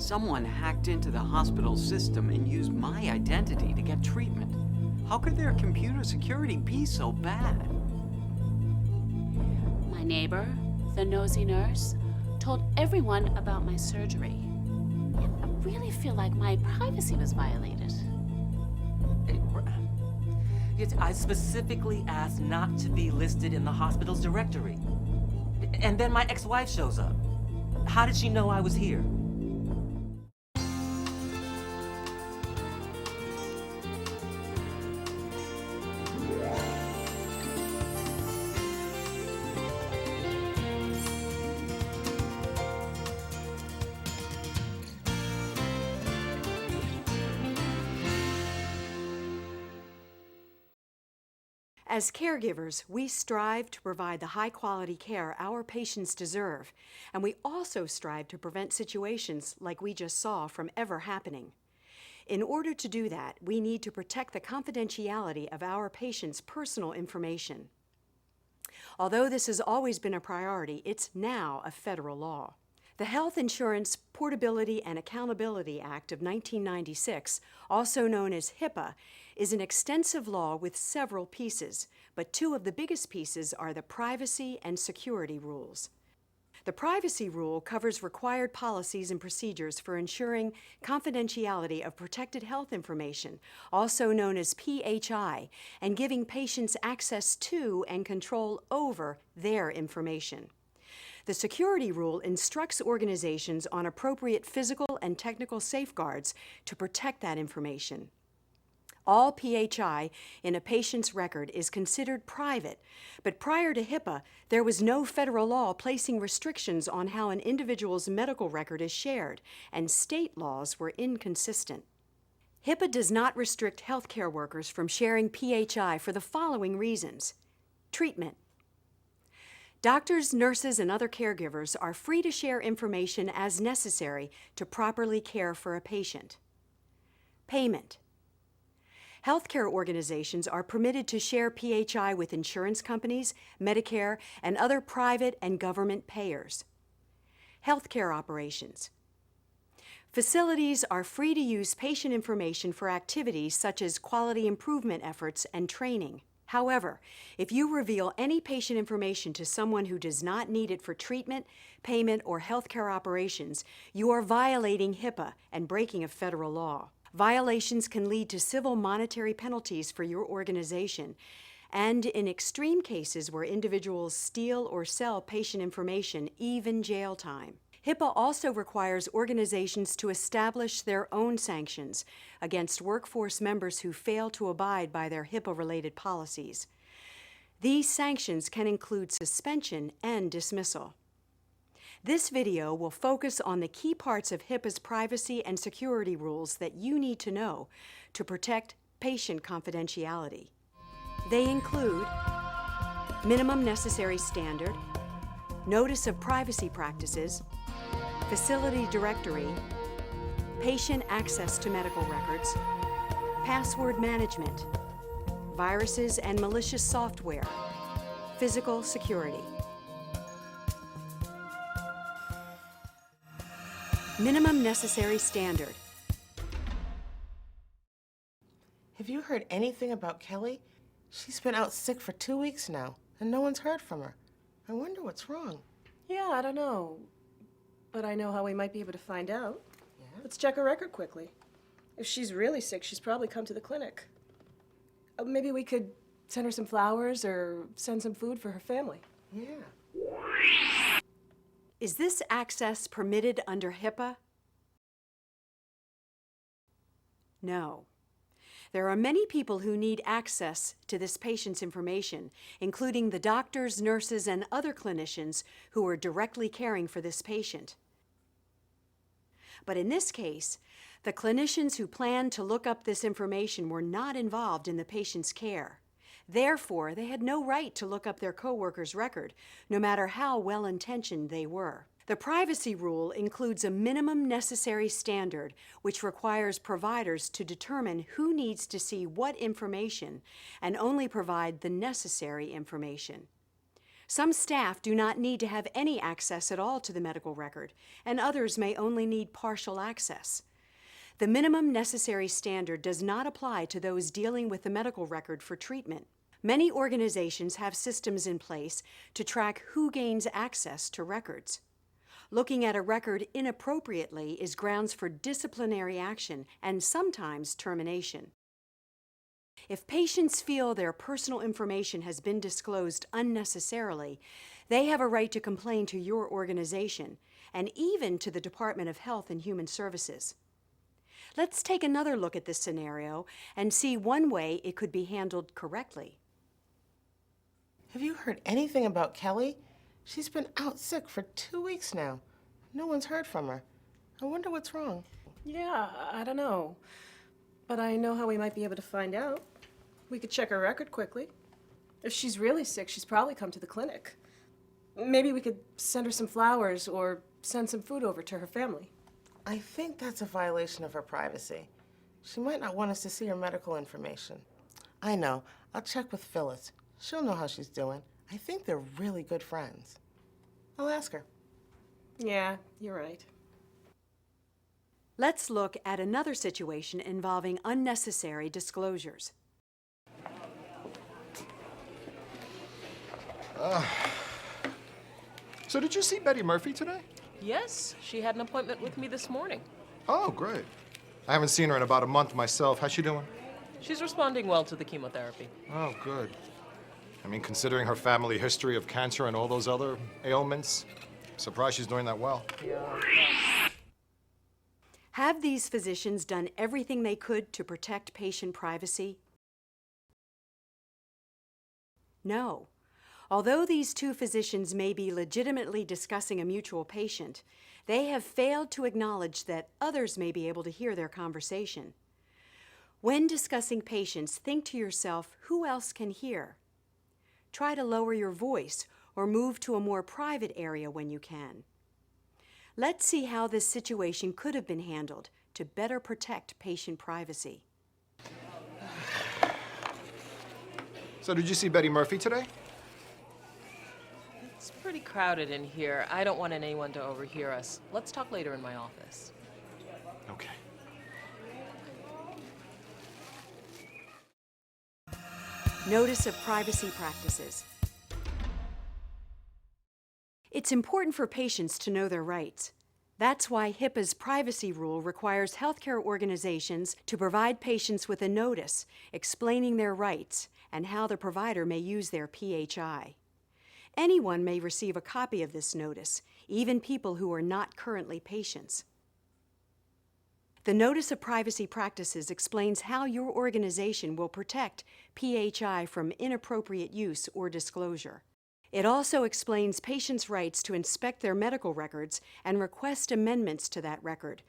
Someone hacked into the hospital system and used my identity to get treatment. How could their computer security be so bad? My neighbor, the nosy nurse, told everyone about my surgery. I really feel like my privacy was violated. I specifically asked not to be listed in the hospital's directory. And then my ex-wife shows up. How did she know I was here? As caregivers, we strive to provide the high-quality care our patients deserve, and we also strive to prevent situations like we just saw from ever happening. In order to do that, we need to protect the confidentiality of our patients' personal information. Although this has always been a priority, it's now a federal law. The Health Insurance Portability and Accountability Act of 1996, also known as Hipaa, is an extensive law with several pieces, but two of the biggest pieces are the privacy and security rules. The privacy rule covers required policies and procedures for ensuring confidentiality of protected health information, also known as PHI, and giving patients access to and control over their information. The security rule instructs organizations on appropriate physical and technical safeguards to protect that information. All PHI in a patient's record is considered private, but prior to Hipaa, there was no federal law placing restrictions on how an individual's medical record is shared, and state laws were inconsistent. Hipaa does not restrict healthcare workers from sharing PHI for the following reasons. Treatment. Doctors, nurses, and other caregivers are free to share information as necessary to properly care for a patient. Payment. Healthcare organizations are permitted to share PHI with insurance companies, Medicare, and other private and government payers. Healthcare operations. Facilities are free to use patient information for activities such as quality improvement efforts and training. However, if you reveal any patient information to someone who does not need it for treatment, payment, or healthcare operations, you are violating Hipaa and breaking a federal law. Violations can lead to civil monetary penalties for your organization, and in extreme cases where individuals steal or sell patient information, even jail time. Hipaa also requires organizations to establish their own sanctions against workforce members who fail to abide by their HIPAA-related policies. These sanctions can include suspension and dismissal. This video will focus on the key parts of Hipaa's privacy and security rules that you need to know to protect patient confidentiality. They include minimum necessary standard, notice of privacy practices, facility directory, patient access to medical records, password management, viruses and malicious software, physical security. Minimum necessary standard. Have you heard anything about Kelly? She's been out sick for 2 weeks now, and no one's heard from her. I wonder what's wrong. Yeah, I don't know. But I know how we might be able to find out. Yeah? Let's check her record quickly. If she's really sick, she's probably come to the clinic. Maybe we could send her some flowers or send some food for her family. Yeah. Is this access permitted under Hipaa? No. There are many people who need access to this patient's information, including the doctors, nurses, and other clinicians who are directly caring for this patient. But in this case, the clinicians who planned to look up this information were not involved in the patient's care. Therefore, they had no right to look up their coworker's record, no matter how well-intentioned they were. The privacy rule includes a minimum necessary standard, which requires providers to determine who needs to see what information and only provide the necessary information. Some staff do not need to have any access at all to the medical record, and others may only need partial access. The minimum necessary standard does not apply to those dealing with the medical record for treatment. Many organizations have systems in place to track who gains access to records. Looking at a record inappropriately is grounds for disciplinary action and sometimes termination. If patients feel their personal information has been disclosed unnecessarily, they have a right to complain to your organization and even to the Department of Health and Human Services. Let's take another look at this scenario and see one way it could be handled correctly. Have you heard anything about Kelly? She's been out sick for 2 weeks now. No one's heard from her. I wonder what's wrong. Yeah, I don't know. But I know how we might be able to find out. We could check her record quickly. If she's really sick, she's probably come to the clinic. Maybe we could send her some flowers or send some food over to her family. I think that's a violation of her privacy. She might not want us to see her medical information. I know. I'll check with Phyllis. She'll know how she's doing. I think they're really good friends. I'll ask her. Yeah, you're right. Let's look at another situation involving unnecessary disclosures. So did you see Betty Murphy today? Yes, she had an appointment with me this morning. Oh, great. I haven't seen her in about a month myself. How's she doing? She's responding well to the chemotherapy. Oh, good. I mean, considering her family history of cancer and all those other ailments, surprised she's doing that well. Have these physicians done everything they could to protect patient privacy? No. Although these two physicians may be legitimately discussing a mutual patient, they have failed to acknowledge that others may be able to hear their conversation. When discussing patients, think to yourself, who else can hear? Try to lower your voice or move to a more private area when you can. Let's see how this situation could have been handled to better protect patient privacy. So did you see Betty Murphy today? It's pretty crowded in here. I don't want anyone to overhear us. Let's talk later in my office. Okay. Notice of privacy practices. It's important for patients to know their rights. That's why Hipaa's privacy rule requires healthcare organizations to provide patients with a notice explaining their rights and how the provider may use their PHI. Anyone may receive a copy of this notice, even people who are not currently patients. The Notice of Privacy Practices explains how your organization will protect PHI from inappropriate use or disclosure. It also explains patients' rights to inspect their medical records and request amendments to that record,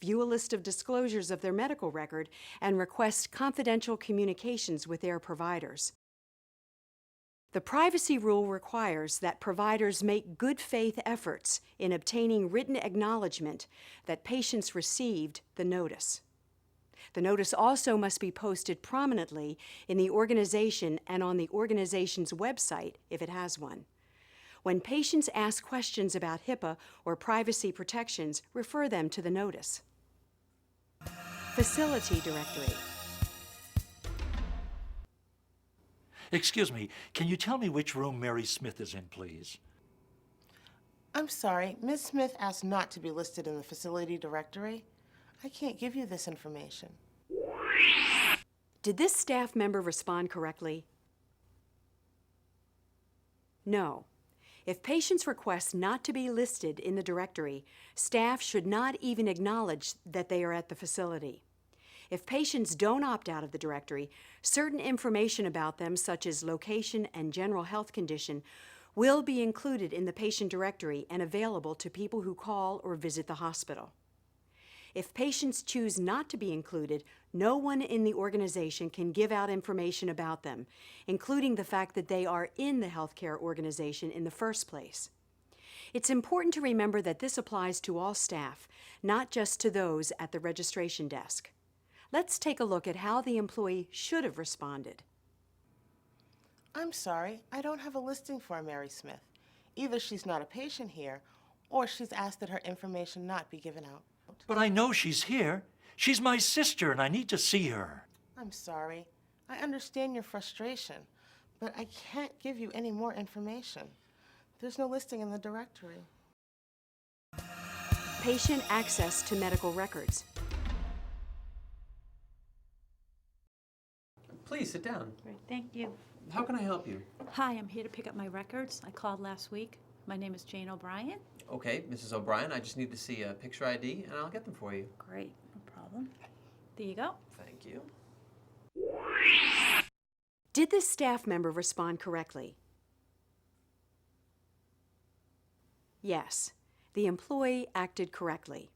view a list of disclosures of their medical record, and request confidential communications with their providers. The privacy rule requires that providers make good faith efforts in obtaining written acknowledgement that patients received the notice. The notice also must be posted prominently in the organization and on the organization's website if it has one. When patients ask questions about Hipaa or privacy protections, refer them to the notice. Facility directory. Excuse me, can you tell me which room Mary Smith is in, please? I'm sorry, Ms. Smith asked not to be listed in the facility directory. I can't give you this information. Did this staff member respond correctly? No. If patients request not to be listed in the directory, staff should not even acknowledge that they are at the facility. If patients don't opt out of the directory, certain information about them, such as location and general health condition, will be included in the patient directory and available to people who call or visit the hospital. If patients choose not to be included, no one in the organization can give out information about them, including the fact that they are in the healthcare organization in the first place. It's important to remember that this applies to all staff, not just to those at the registration desk. Let's take a look at how the employee should have responded. I'm sorry, I don't have a listing for Mary Smith. Either she's not a patient here, or she's asked that her information not be given out. But I know she's here. She's my sister, and I need to see her. I'm sorry. I understand your frustration, but I can't give you any more information. There's no listing in the directory. Patient access to medical records. Please sit down. Great, thank you. How can I help you? Hi, I'm here to pick up my records. I called last week. My name is Jane O'Brien. Okay, Mrs. O'Brien, I just need to see a picture ID and I'll get them for you. Great, no problem. There you go. Thank you. Did this staff member respond correctly? Yes, the employee acted correctly.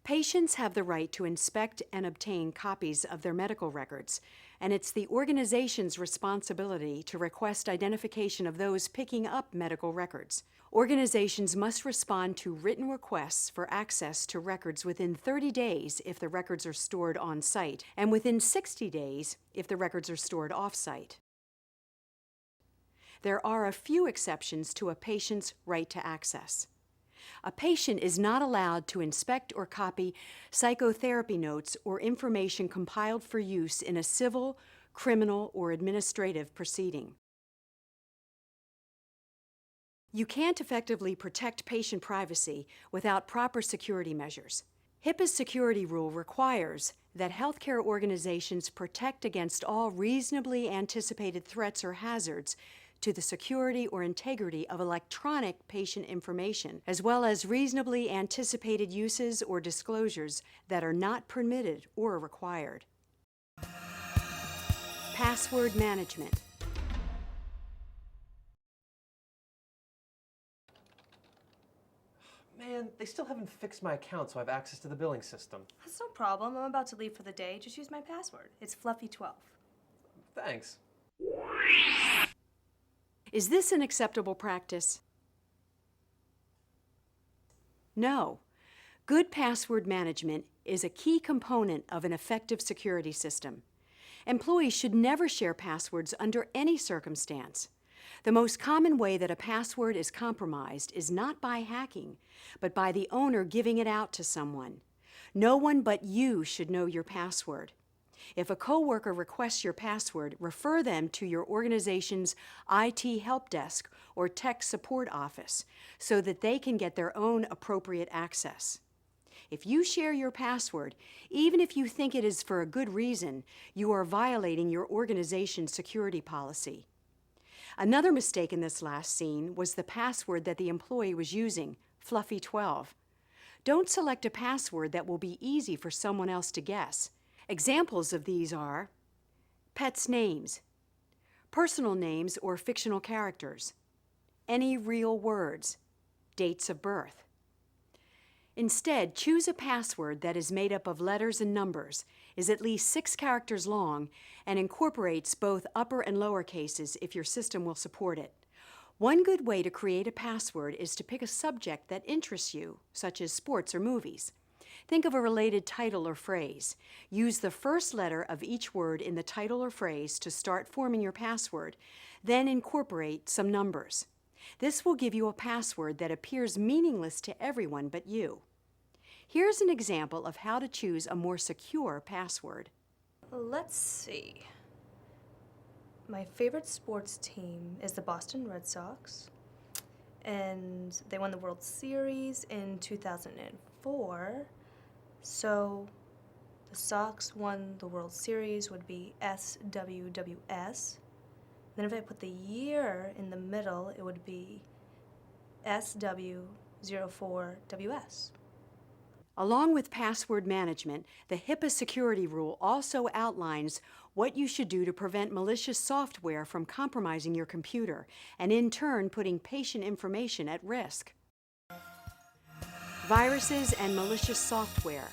Patients have the right to inspect and obtain copies of their medical records, and it's the organization's responsibility to request identification of those picking up medical records. Organizations must respond to written requests for access to records within 30 days if the records are stored on-site, and within 60 days if the records are stored off-site. There are a few exceptions to a patient's right to access. A patient is not allowed to inspect or copy psychotherapy notes or information compiled for use in a civil, criminal, or administrative proceeding. You can't effectively protect patient privacy without proper security measures. Hipaa's security rule requires that healthcare organizations protect against all reasonably anticipated threats or hazards to the security or integrity of electronic patient information, as well as reasonably anticipated uses or disclosures that are not permitted or required. Password management. Man, they still haven't fixed my account so I have access to the billing system. That's no problem. I'm about to leave for the day. Just use my password. It's Fluffy12. Thanks. Is this an acceptable practice? No. Good password management is a key component of an effective security system. Employees should never share passwords under any circumstance. The most common way that a password is compromised is not by hacking, but by the owner giving it out to someone. No one but you should know your password. If a coworker requests your password, refer them to your organization's IT help desk or tech support office so that they can get their own appropriate access. If you share your password, even if you think it is for a good reason, you are violating your organization's security policy. Another mistake in this last scene was the password that the employee was using, Fluffy12. Don't select a password that will be easy for someone else to guess. Examples of these are pets' names, personal names or fictional characters, any real words, dates of birth. Instead, choose a password that is made up of letters and numbers, is at least 6 characters long, and incorporates both upper and lower cases if your system will support it. One good way to create a password is to pick a subject that interests you, such as sports or movies. Think of a related title or phrase. Use the first letter of each word in the title or phrase to start forming your password, then incorporate some numbers. This will give you a password that appears meaningless to everyone but you. Here's an example of how to choose a more secure password. Let's see. My favorite sports team is the Boston Red Sox, and they won the World Series in 2004. So the Sox won the World Series would be SWWS. Then if I put the year in the middle, it would be SW04WS. Along with password management, the Hipaa security rule also outlines what you should do to prevent malicious software from compromising your computer and in turn putting patient information at risk. Viruses and malicious software.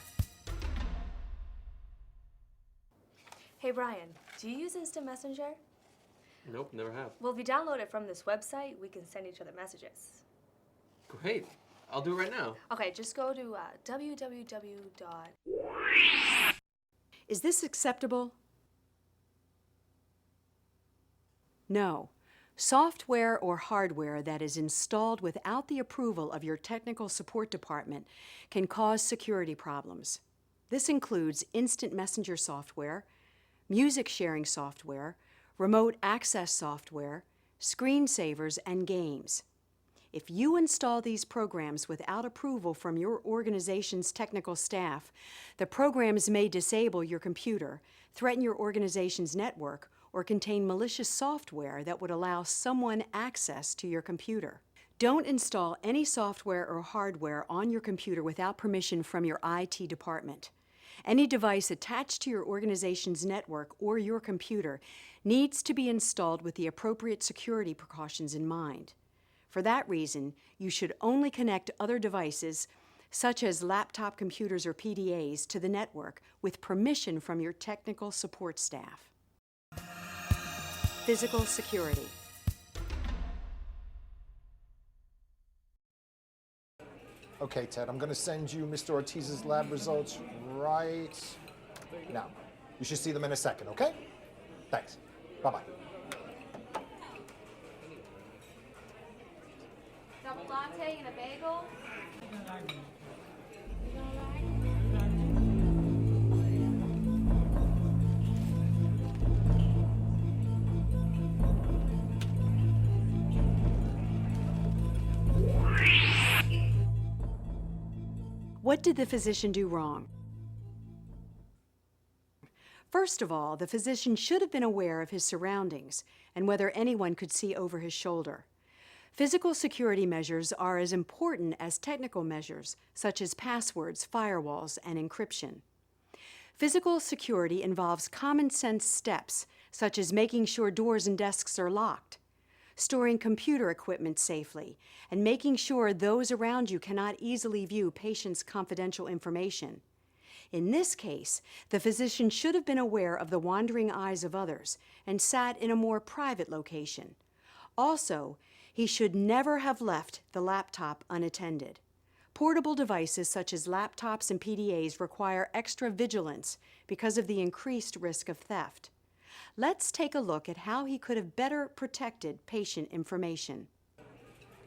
Hey Brian, do you use Instant Messenger? Nope, never have. Well, if you download it from this website, we can send each other messages. Great. I'll do it right now. Okay, just go to www. Is this acceptable? No. Software or hardware that is installed without the approval of your technical support department can cause security problems. This includes instant messenger software, music sharing software, remote access software, screensavers, and games. If you install these programs without approval from your organization's technical staff, the programs may disable your computer, threaten your organization's network, or contain malicious software that would allow someone access to your computer. Don't install any software or hardware on your computer without permission from your IT department. Any device attached to your organization's network or your computer needs to be installed with the appropriate security precautions in mind. For that reason, you should only connect other devices, such as laptop computers or PDAs, to the network with permission from your technical support staff. Physical security. Okay, Ted, I'm going to send you Mr. Ortiz's lab results right now. You should see them in a second, okay? Thanks. Bye-bye. Double latte and a bagel? What did the physician do wrong? First of all, the physician should have been aware of his surroundings and whether anyone could see over his shoulder. Physical security measures are as important as technical measures, such as passwords, firewalls, and encryption. Physical security involves common sense steps, such as making sure doors and desks are locked, storing computer equipment safely, and making sure those around you cannot easily view patients' confidential information. In this case, the physician should have been aware of the wandering eyes of others and sat in a more private location. Also, he should never have left the laptop unattended. Portable devices such as laptops and PDAs require extra vigilance because of the increased risk of theft. Let's take a look at how he could have better protected patient information.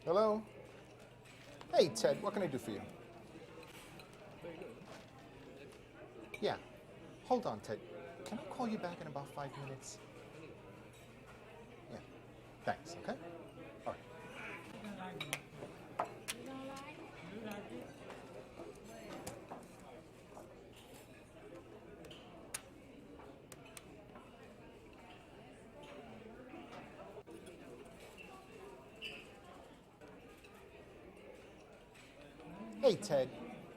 Hello? Hey, Ted, what can I do for you? Yeah. Hold on, Ted. Can I call you back in about 5 minutes? Yeah. Thanks, okay? All right. Hey, Ted.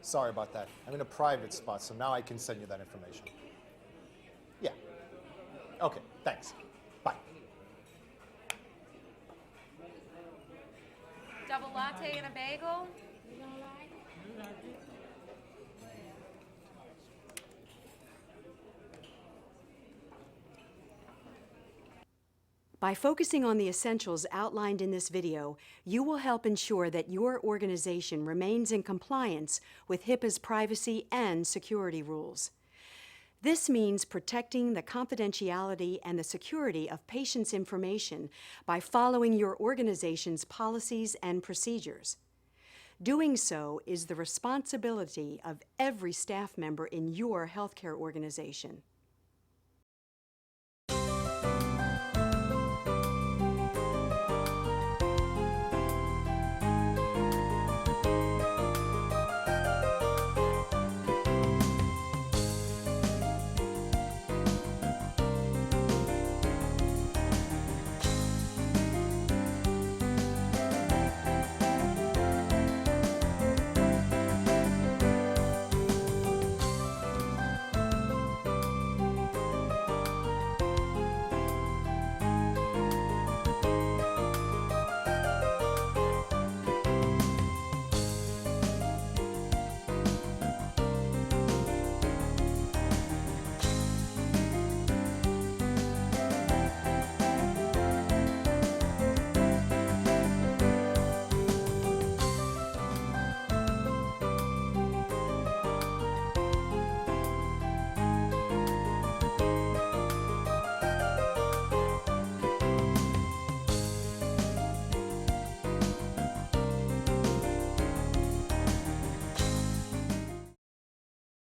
Sorry about that. I'm in a private spot, so now I can send you that information. Yeah. Okay, thanks. Bye. Double latte and a bagel? By focusing on the essentials outlined in this video, you will help ensure that your organization remains in compliance with Hipaa's privacy and security rules. This means protecting the confidentiality and the security of patients' information by following your organization's policies and procedures. Doing so is the responsibility of every staff member in your healthcare organization.